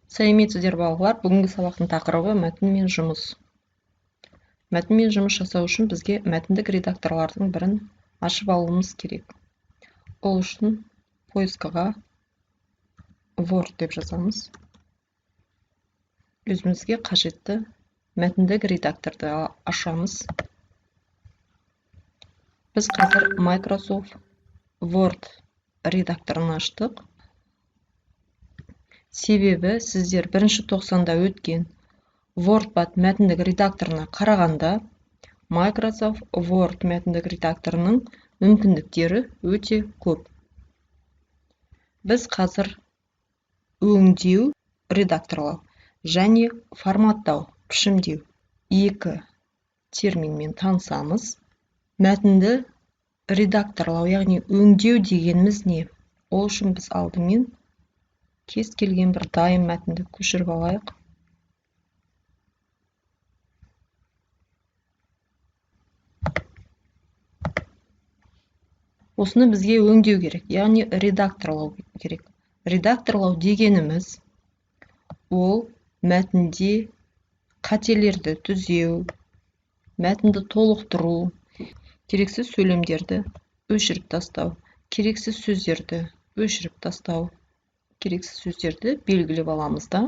Сәлеметсіздер балалар, бүгінгі сабақтың тақырыбы мәтінмен жұмыс. Мәтінмен жұмыс жасау үшін бізге мәтіндік редакторлардың бірін ашып алуымыз керек. Ол үшін поискаға Word деп жазамыз. Өзімізге қажетті мәтіндік редакторды ашамыз. Біз қазір Microsoft Word редакторын аштық. Себебі сіздер бірінші тоқсанда өткен WordPad мәтіндік редакторына қарағанда Microsoft Word мәтіндік редакторының мүмкіндіктері өте көп. Біз қазір өңдеу, редакторлау және форматтау, пішімдеу екі терминмен танысамыз. Мәтінді редакторлау, яғни өңдеу дегеніміз не? Ол үшін біз алдымен кез келген бір дайын мәтінді көшіріп алайық. Осыны бізге өңдеу керек, яғни редакторлау керек. Редакторлау дегеніміз ол мәтінде қателерді түзеу, мәтінді толықтыру, керексіз сөйлемдерді өшіріп тастау, керексіз сөздерді өшіріп тастау, керексіз сөздерді белгілеп аламыз да.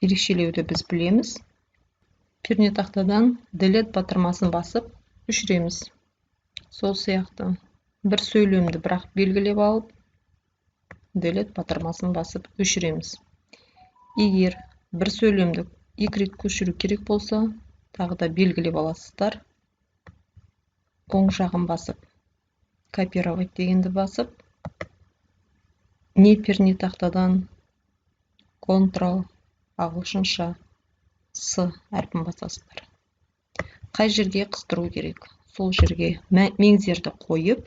Ерекшелеуді біз білеміз. Пернетақтадан delete батырмасын басып өшіреміз. Сол сияқты бір сөйлемді бірақ белгілеп алып, delete батырмасын басып өшіреміз. Егер бір сөйлемді екі рет көшіру керек болса, тағы да белгілеп аласыздар. Оң жағын басып, копировать дегенді басып, не пернетақтадан Ctrl ағылшынша С әрпін басасыздар. Қай жерге қыстыру керек? Сол жерге меңзерді қойып,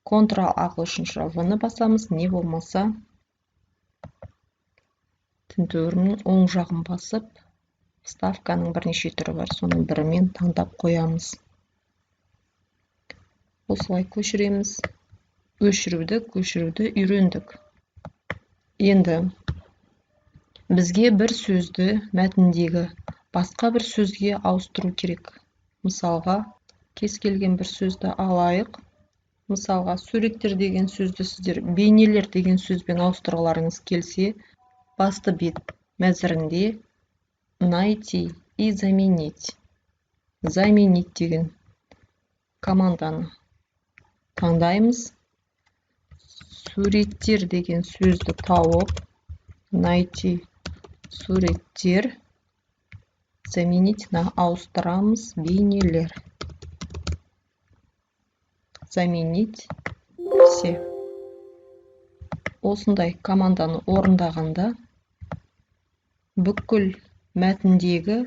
Ctrl ағылшынша В-ны басамыз, не болмаса тінтуірінің оң жағын басып, вставканың бірнеше түрі бар, соның бірімен таңдап қоямыз. Осылай көшіреміз. Көшіруді үйрендік. Енді бізге бір сөзді мәтіндегі басқа бір сөзге ауыстыру керек. Мысалға, кез келген бір сөзді алайық. Мысалға, суреттер деген сөзді сіздер бейнелер деген сөзбен ауыстырғыларыңыз келсе, басты бет мәзірінде найти и заменить. Заменить деген команданы таңдаймыз. Суреттер деген сөзді тауып, найти суреттер, заменить на ауыстырамыз бейнелер. Заменить все. Осындай команданы орындағанда бүкіл мәтіндегі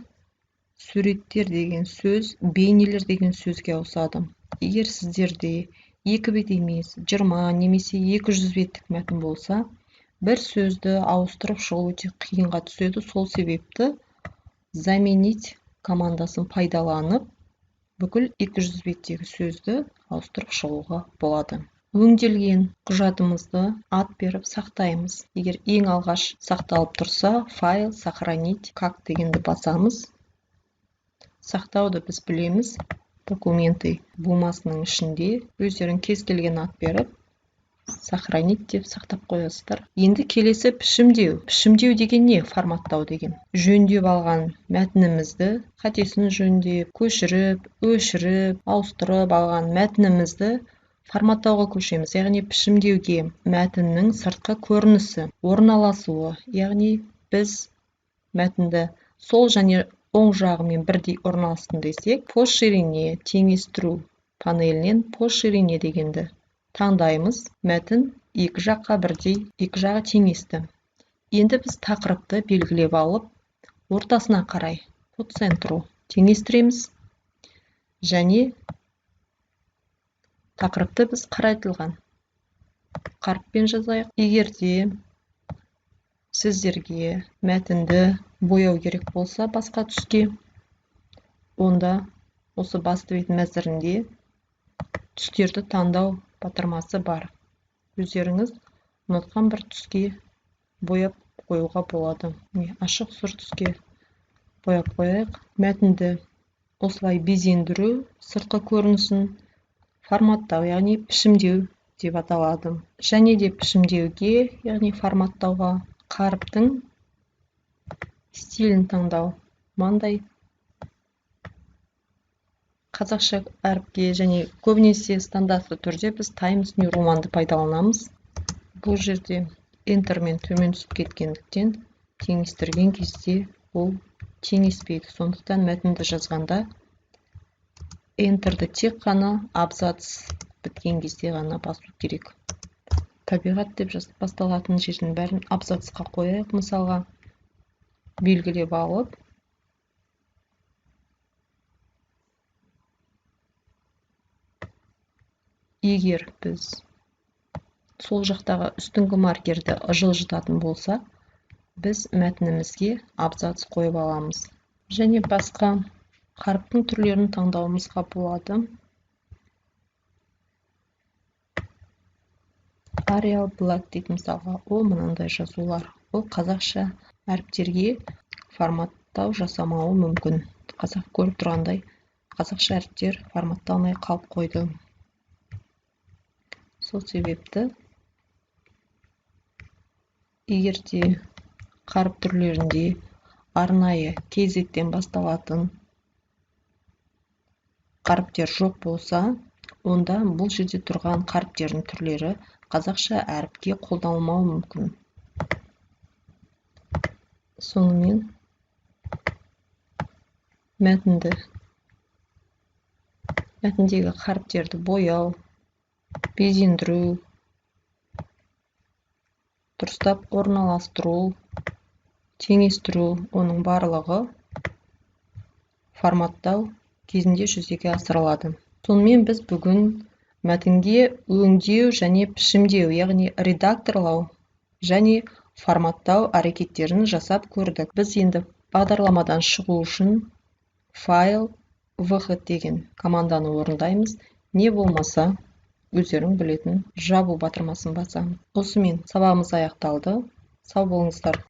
суреттер деген сөз, бейнелер деген сөзге ауысады. Егер сіздерде 2 бет емес, 20 немесе 200 беттік мәтін болса, бір сөзді ауыстырып шығу өте қиынға түседі. Сол себепті заменить командасын пайдаланып, бүкіл 200 беттегі сөзді ауыстырып шығуға болады. Өңделген құжатымызды ат беріп сақтаймыз. Егер ең алғаш сақталып тұрса, файл, сохранить, как дегенді басамыз. Сақтауды біз білеміз. Документы бумасының ішінде өздерің кез келген ат беріп, сохранить деп сақтап қоясыздар. Енді келесі пішімдеу. Пішімдеу деген не? Форматтау деген. Жөндеп алған мәтінімізді, қатесін жөндеп, көшіріп, өшіріп, ауыстырып алған мәтінімізді форматтауға көшеміз. Яғни пішімдеуге мәтіннің сыртқы көрінісі, орналасуы. Яғни біз мәтінді сол және оң жағымен бірдей орналастыру десек, по ширине теңестіру панелінен по ширине дегенді таңдаймыз. Мәтін екі жаққа бірдей, екі жағы теңесті. Енді біз тақырыпты белгілеп алып, ортасына қарай по центру теңестіреміз. Және тақырыпты біз қарайтылған қаріппен жазайық. Егерде сіздерге мәтінді бояу керек болса басқа түске, онда осы басты бет мәзірінде түстерді таңдау батырмасы бар. Өздеріңіз ұнатқан бір түске бояп қоюға болады. Ашық сұр түске бояп қояйық. Мәтінді осылай безендіру, сыртқы көрінісін форматтау, яғни пішімдеу деп аталады. Және де пішімдеуге, яғни форматтауға қаріптің стилін таңдау. Мынандай қазақша әріпке және көбінесе стандартты түрде біз Times New Roman'ды пайдаланамыз. Бұл жерде Enterмен төмен түсіп кеткендіктен теңестірген кезде ол теңеспейді. Сондықтан мәтінді жазғанда Enterді тек қана абзац біткен кезде ғана басу керек. Табиғат деп басталатын жердің бәрін абзацқа қояйық. Мысалға, белгілеп алып, егер біз сол жақтағы үстіңгі маркерді жылжытатын болса, біз мәтінімізге абзац қойып аламыз. Және басқа қаріптің түрлерін таңдауымызға болады. Arial Black дейді мысалға, ол мынандай жазулар. Ол қазақша әріптерге форматтау жасамауы мүмкін. Қазақ көріп тұрғандай, қазақша әріптер форматталмай қалып қойды. Сол себепті егерде қаріп түрлерінде арнайы KZ-тен басталатын қаріптер жоқ болса, онда бұл жерде тұрған қаріптердің түрлері қазақша әріпке қолданылмауы мүмкін. Сонымен мәтіндегі қаріптерді бояу, безендіру, дұрыстап орналастыру, теңестіру, оның барлығы форматтау кезінде жүзеге асырылады. Сонымен біз бүгін мәтінге өңдеу және пішімдеу, яғни редакторлау және форматтау әрекеттерін жасап көрдік. Біз енді бағдарламадан шығу үшін файл выход деген команданы орындаймыз. Не болмаса, өздерің білетін жабу батырмасын басамыз. Осымен сабағымыз аяқталды. Сау болыңыздар.